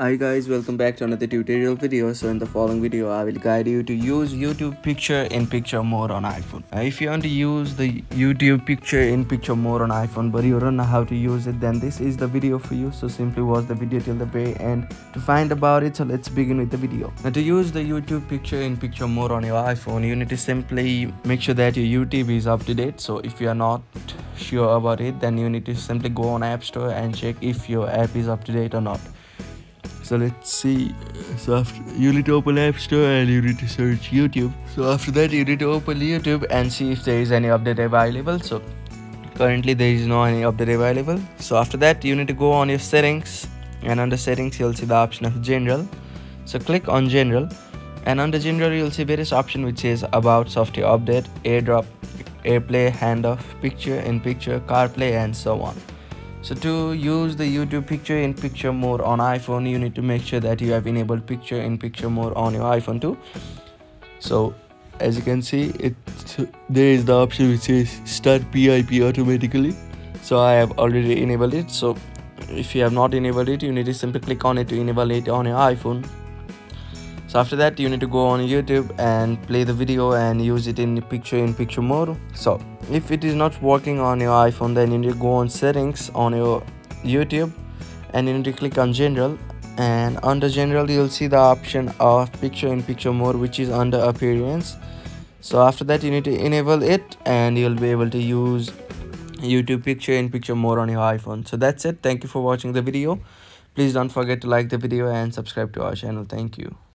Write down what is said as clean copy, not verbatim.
Hi guys, welcome back to another tutorial video. So in the following video I will guide you to use YouTube picture in picture mode on iPhone. If you want to use the YouTube picture in picture mode on iPhone but you don't know how to use it, then this is the video for you. So simply watch the video till the very end to find about it. So let's begin with the video. Now, to use the YouTube picture in picture mode on your iPhone, you need to simply make sure that your YouTube is up to date. So if you are not sure about it, then you need to simply go on App Store and check if your app is up to date or not. So let's see. So after, you need to open App Store and you need to search YouTube. So after that you need to open YouTube and see if there is any update available. So currently there is no any update available. So after that you need to go on your settings, and under settings you'll see the option of general. So click on general, and under general you'll see various options which is about, software update, airdrop, airplay, handoff, picture in picture, CarPlay, and so on. So to use the YouTube picture in picture mode on iPhone, you need to make sure that you have enabled picture in picture mode on your iPhone too. So as you can see, there is the option which says start PIP automatically. So I have already enabled it. So if you have not enabled it, you need to simply click on it to enable it on your iPhone. So after that you need to go on YouTube and play the video and use it in picture mode. So if it is not working on your iPhone, then you need to go on settings on your YouTube and you need to click on general, and under general you'll see the option of picture in picture mode which is under appearance. So after that you need to enable it and you'll be able to use YouTube picture in picture mode on your iPhone. So that's it. Thank you for watching the video. Please don't forget to like the video and subscribe to our channel. Thank you.